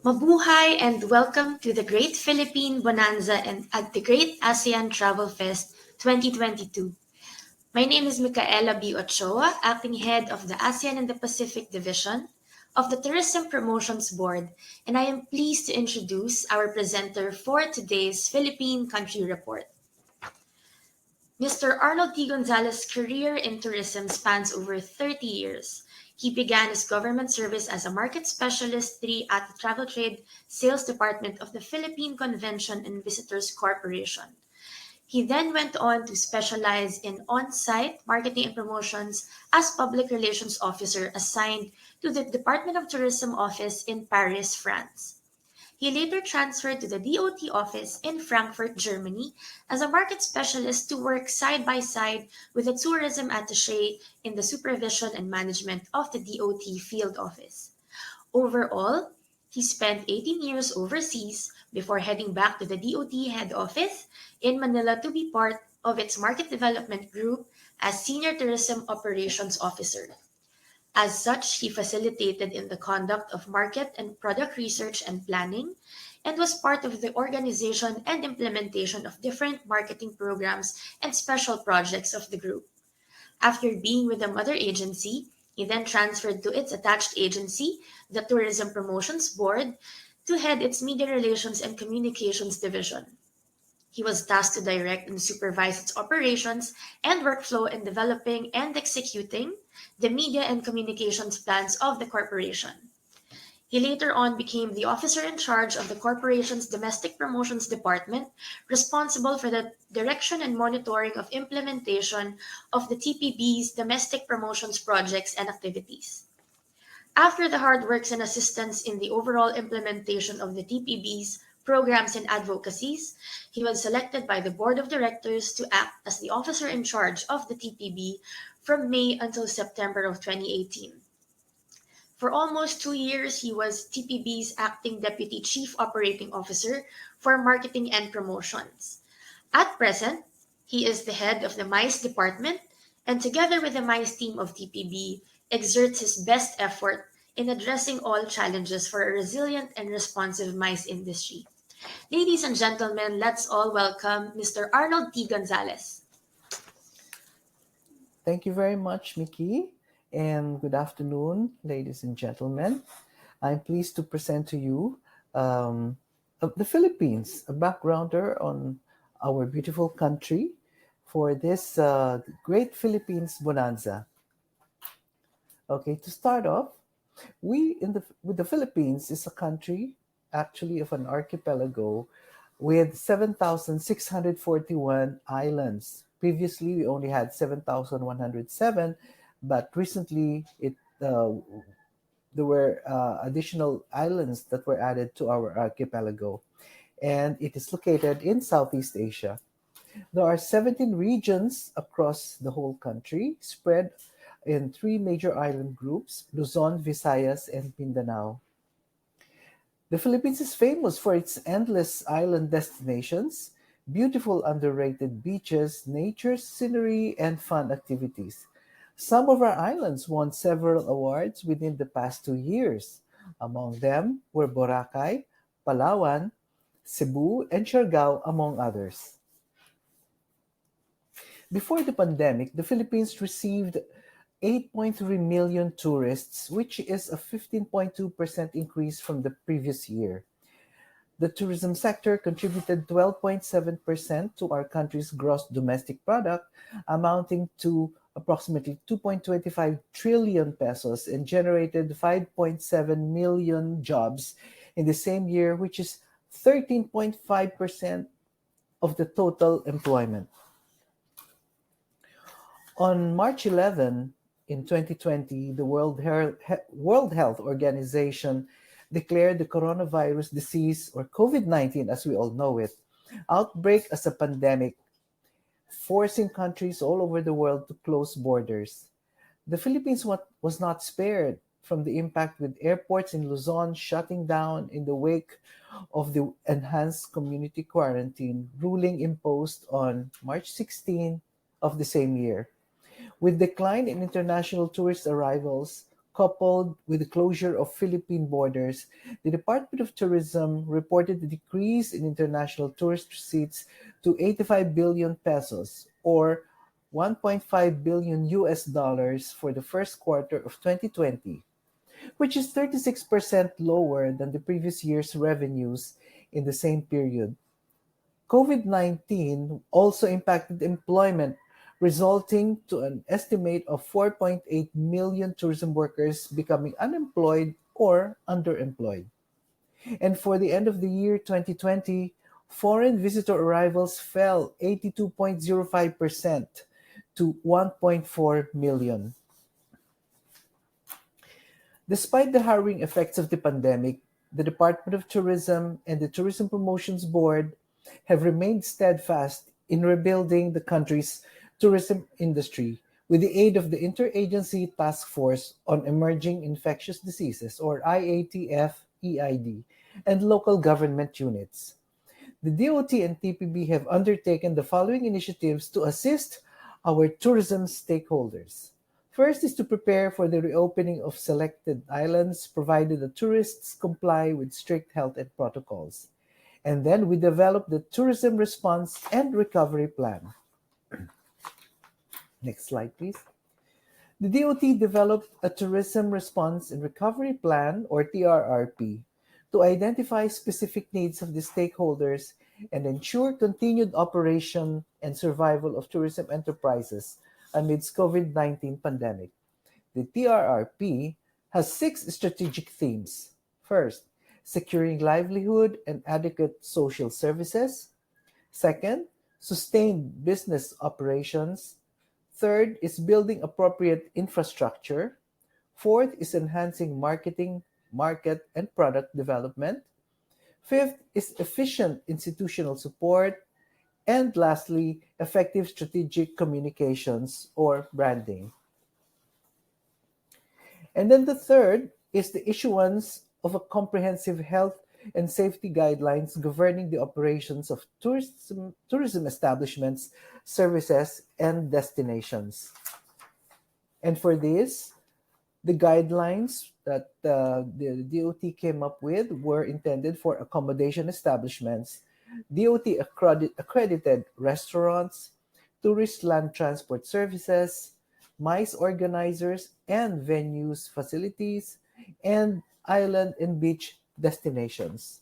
Mabuhay and welcome to the Great Philippine Bonanza and at the Great ASEAN Travel Fest 2022. My name is Micaela B. Ochoa, Acting Head of the ASEAN and the Pacific Division of the Tourism Promotions Board, and I am pleased to introduce our presenter for today's Philippine Country Report. Mr. Arnold T. Gonzalez's career in tourism spans over 30 years. He began his government service as a market specialist 3 at the Travel Trade Sales Department of the Philippine Convention and Visitors Corporation. He then went on to specialize in on-site marketing and promotions as Public Relations Officer assigned to the Department of Tourism office in Paris, France. He later transferred to the DOT office in Frankfurt, Germany, as a market specialist to work side by side with a tourism attaché in the supervision and management of the DOT field office. Overall, he spent 18 years overseas before heading back to the DOT head office in Manila to be part of its market development group as Senior Tourism Operations Officer. As such, he facilitated in the conduct of market and product research and planning, and was part of the organization and implementation of different marketing programs and special projects of the group. After being with the mother agency, he then transferred to its attached agency, the Tourism Promotions Board, to head its Media Relations and Communications Division. He was tasked to direct and supervise its operations and workflow in developing and executing the media and communications plans of the corporation. He later on became the officer in charge of the corporation's domestic promotions department, responsible for the direction and monitoring of implementation of the TPB's domestic promotions projects and activities. After the hard works and assistance in the overall implementation of the TPB's programs and advocacies, he was selected by the board of directors to act as the officer in charge of the TPB from May until September of 2018. For almost 2 years, he was TPB's acting deputy chief operating officer for marketing and promotions. At present, he is the head of the MICE department and together with the MICE team of TPB, exerts his best effort in addressing all challenges for a resilient and responsive MICE industry. Ladies and gentlemen, let's all welcome Mr. Arnold T. Gonzalez. Thank you very much, Mickey. and good afternoon, ladies and gentlemen. I'm pleased to present to you um, the Philippines, a backgrounder on our beautiful country for this great Philippines bonanza. Okay, to start off, we in the with the Philippines is a country actually of an archipelago with 7,641 islands. Previously, we only had 7,107, but recently there were additional islands that were added to our archipelago, and it is located in Southeast Asia. There are 17 regions across the whole country, spread in three major island groups: Luzon, Visayas, and Mindanao. The Philippines is famous for its endless island destinations, beautiful underrated beaches, nature, scenery, and fun activities. Some of our islands won several awards within the past 2 years. Among them were Boracay, Palawan, Cebu, and Siargao, among others. Before the pandemic, the Philippines received 8.3 million tourists, which is a 15.2% increase from the previous year. The tourism sector contributed 12.7% to our country's gross domestic product, amounting to approximately 2.25 trillion pesos, and generated 5.7 million jobs in the same year, which is 13.5% of the total employment. On March 11 in 2020, the World Health Organization declared the coronavirus disease, or COVID-19 as we all know it, outbreak as a pandemic, forcing countries all over the world to close borders. The Philippines was not spared from the impact, with airports in Luzon shutting down in the wake of the enhanced community quarantine ruling imposed on March 16 of the same year. With decline in international tourist arrivals, coupled with the closure of Philippine borders, the Department of Tourism reported a decrease in international tourist receipts to 85 billion pesos, or 1.5 billion US dollars for the first quarter of 2020, which is 36% lower than the previous year's revenues in the same period. COVID-19 also impacted employment, resulting to an estimate of 4.8 million tourism workers becoming unemployed or underemployed. And for the end of the year 2020, foreign visitor arrivals fell 82.05% to 1.4 million. Despite the harrowing effects of the pandemic, the Department of Tourism and the Tourism Promotions Board have remained steadfast in rebuilding the country's tourism industry with the aid of the Interagency Task Force on Emerging Infectious Diseases, or IATF EID, and local government units. The DOT and TPB have undertaken the following initiatives to assist our tourism stakeholders. First is to prepare for the reopening of selected islands, provided the tourists comply with strict health and protocols. And then we develop the tourism response and recovery plan. Next slide, please. The DOT developed a Tourism Response and Recovery Plan, or TRRP, to identify specific needs of the stakeholders and ensure continued operation and survival of tourism enterprises amidst COVID-19 pandemic. The TRRP has six strategic themes. First, securing livelihood and adequate social services. Second, sustained business operations. Third is building appropriate infrastructure. Fourth is enhancing marketing, market, and product development. Fifth is efficient institutional support. And lastly, effective strategic communications or branding. And then the third is the issuance of a comprehensive health and safety guidelines governing the operations of tourism establishments, services, and destinations. And for this, the guidelines that the DOT came up with were intended for accommodation establishments, DOT accredited restaurants, tourist land transport services, MICE organizers and venues, facilities, and island and beach destinations.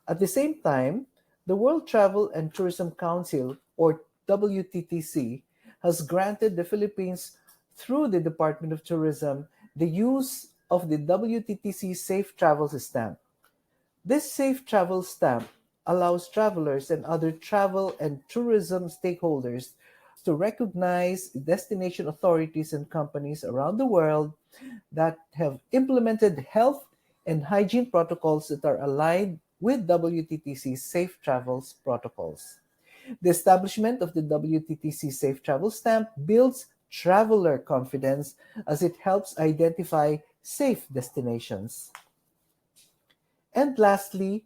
At the same time, the World Travel and Tourism Council, or WTTC, has granted the Philippines, through the Department of Tourism, the use of the WTTC Safe Travels Stamp. This Safe Travel Stamp allows travelers and other travel and tourism stakeholders to recognize destination authorities and companies around the world that have implemented health and hygiene protocols that are aligned with WTTC's Safe Travels protocols. The establishment of the WTTC Safe Travel Stamp builds traveler confidence as it helps identify safe destinations. And lastly,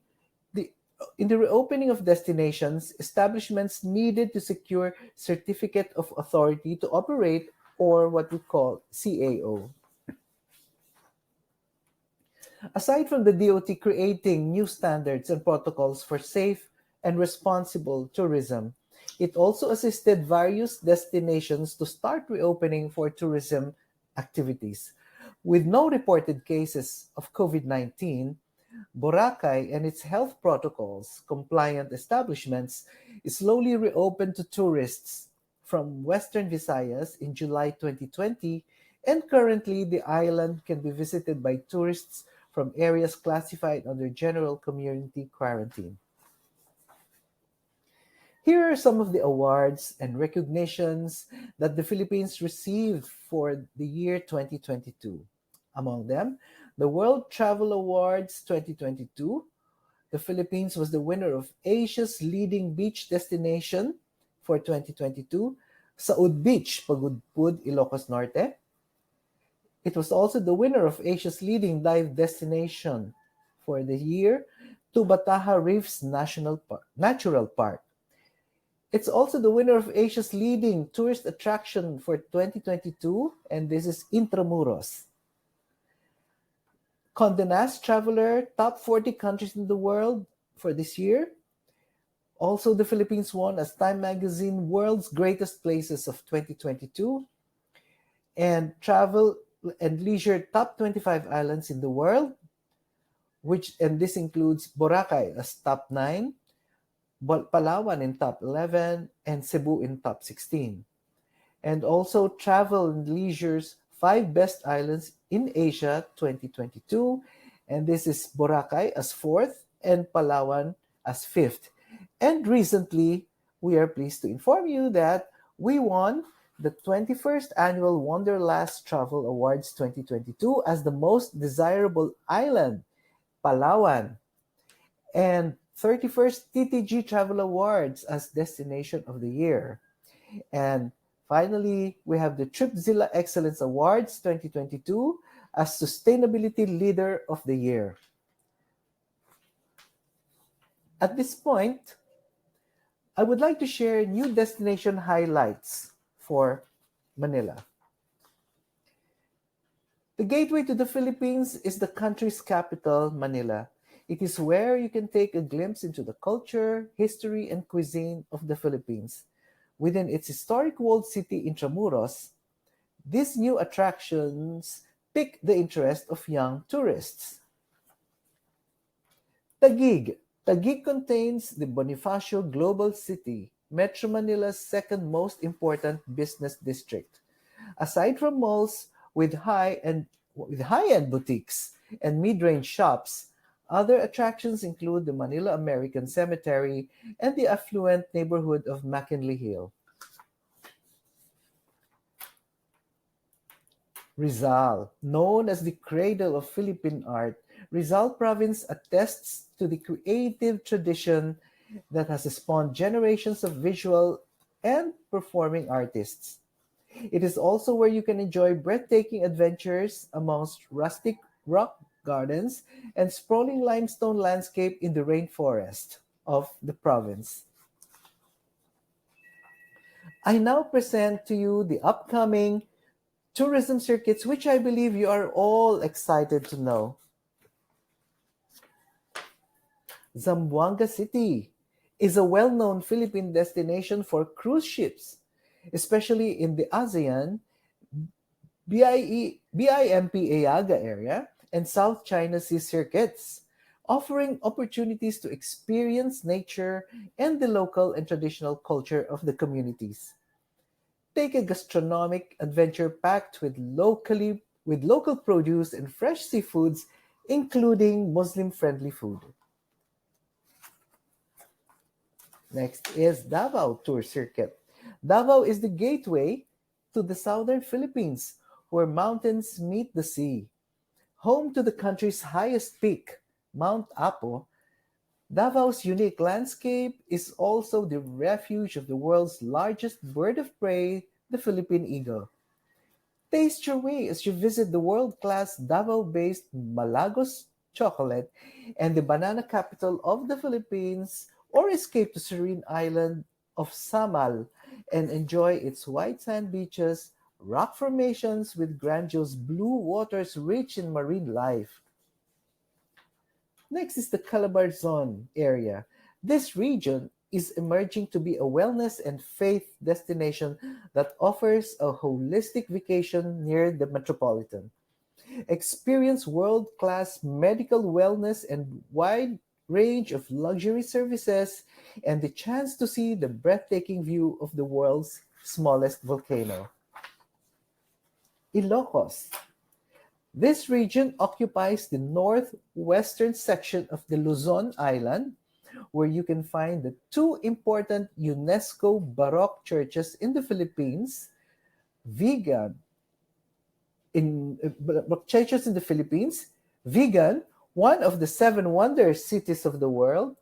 the, in the reopening of destinations, establishments needed to secure Certificate of Authority to Operate, or what we call CAO. Aside from the DOT creating new standards and protocols for safe and responsible tourism, it also assisted various destinations to start reopening for tourism activities. With no reported cases of COVID 19, Boracay and its health protocols compliant establishments slowly reopened to tourists from Western Visayas in July 2020, and currently the island can be visited by tourists from areas classified under general community quarantine. Here are some of the awards and recognitions that the Philippines received for the year 2022. Among them, the World Travel Awards 2022. The Philippines was the winner of Asia's leading beach destination for 2022, Saud Beach, Pagudpud, Ilocos Norte. It was also the winner of Asia's leading dive destination for the year, Tubataha Reefs Natural Park. It's also the winner of Asia's leading tourist attraction for 2022, and this is Intramuros. Condé Nast Traveler, top 40 countries in the world for this year. Also, the Philippines won as Time Magazine World's Greatest Places of 2022, and Travel and Leisure Top 25 Islands in the World, and this includes Boracay as top 9, Palawan in top 11, and Cebu in top 16. And also Travel and Leisure's 5 Best Islands in Asia 2022, and this is Boracay as 4th and Palawan as 5th. And recently, we are pleased to inform you that we won the 21st Annual Wanderlust Travel Awards 2022 as the most desirable island, Palawan, and 31st TTG Travel Awards as Destination of the Year. And finally, we have the Tripzilla Excellence Awards 2022 as Sustainability Leader of the Year. At this point, I would like to share new destination highlights for Manila. The gateway to the Philippines is the country's capital, Manila. It is where you can take a glimpse into the culture, history, and cuisine of the Philippines. Within its historic walled city, Intramuros, these new attractions pique the interest of young tourists. Taguig. Taguig contains the Bonifacio Global City, Metro Manila's second most important business district. Aside from malls with high-end boutiques and mid-range shops, other attractions include the Manila American Cemetery and the affluent neighborhood of McKinley Hill. Rizal, known as the cradle of Philippine art, Rizal Province attests to the creative tradition that has spawned generations of visual and performing artists. It is also where you can enjoy breathtaking adventures amongst rustic rock gardens and sprawling limestone landscape in the rainforest of the province. I now present to you the upcoming tourism circuits, which I believe you are all excited to know. Zamboanga City is a well-known Philippine destination for cruise ships, especially in the ASEAN BIMP Ayaga area, and South China Sea circuits, offering opportunities to experience nature and the local and traditional culture of the communities. Take a gastronomic adventure packed with local produce and fresh seafoods, including Muslim-friendly food. Next is Davao Tour Circuit. Davao is the gateway to the southern Philippines, where mountains meet the sea. Home to the country's highest peak, Mount Apo, Davao's unique landscape is also the refuge of the world's largest bird of prey, the Philippine eagle. Taste your way as you visit the world-class Davao-based Malagos chocolate and the banana capital of the Philippines, or escape the serene island of Samal and enjoy its white sand beaches, rock formations with grandiose blue waters rich in marine life. Next is the Calabarzon area. This region is emerging to be a wellness and faith destination that offers a holistic vacation near the metropolitan. Experience world class medical wellness and wide range of luxury services, and the chance to see the breathtaking view of the world's smallest volcano. Ilocos. This region occupies the northwestern section of the Luzon island, where you can find the two important UNESCO Baroque churches in the Philippines, Vigan churches in the Philippines, Vigan, one of the seven wonder cities of the world,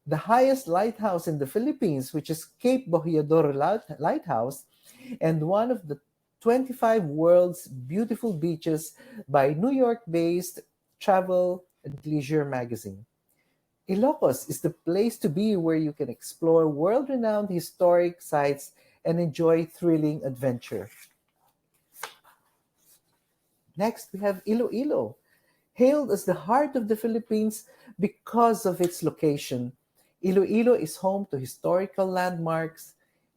the highest lighthouse in the Philippines, which is Cape Bohiador Lighthouse, and one of the 25 world's beautiful beaches by New York-based travel and leisure magazine. Ilocos is the place to be where you can explore world-renowned historic sites and enjoy thrilling adventure. Next, we have Iloilo, hailed as the heart of the Philippines because of its location. Iloilo is home to historical landmarks,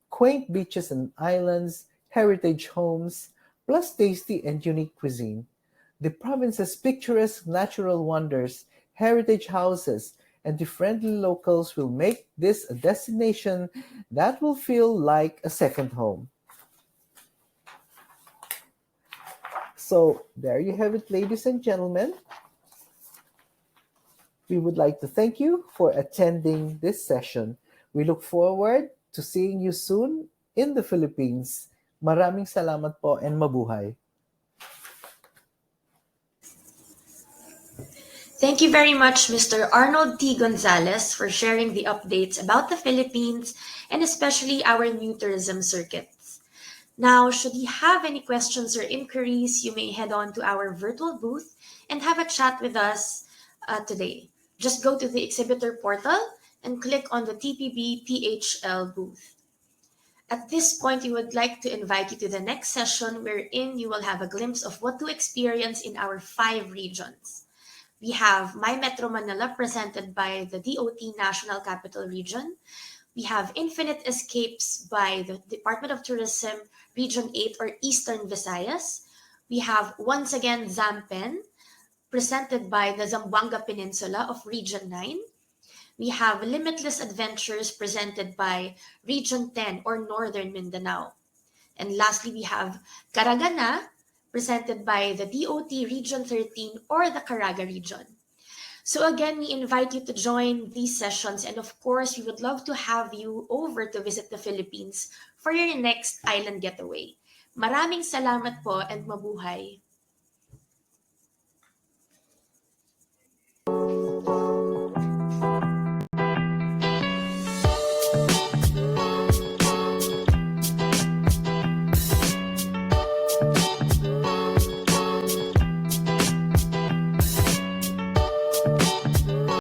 quaint beaches and islands, heritage homes, plus tasty and unique cuisine. The province's picturesque natural wonders, heritage houses, and the friendly locals will make this a destination that will feel like a second home. So, there you have it, ladies and gentlemen. We would like to thank you for attending this session. We look forward to seeing you soon in the Philippines. Maraming salamat po and mabuhay. Thank you very much, Mr. Arnold T. Gonzalez, for sharing the updates about the Philippines and especially our new tourism circuits. Now, should you have any questions or inquiries, you may head on to our virtual booth and have a chat with us today. Just go to the exhibitor portal and click on the TPB PHL booth. At this point, we would like to invite you to the next session wherein you will have a glimpse of what to experience in our 5 regions. We have My Metro Manila presented by the DOT National Capital Region. We have Infinite Escapes by the Department of Tourism, Region 8 or Eastern Visayas. We have once again Zampen, presented by the Zamboanga Peninsula of Region 9. We have Limitless Adventures presented by Region 10 or Northern Mindanao. And lastly, we have Karagana presented by the DOT Region 13 or the Caraga region. So again, we invite you to join these sessions, and of course, we would love to have you over to visit the Philippines for your next island getaway. Maraming salamat po and mabuhay!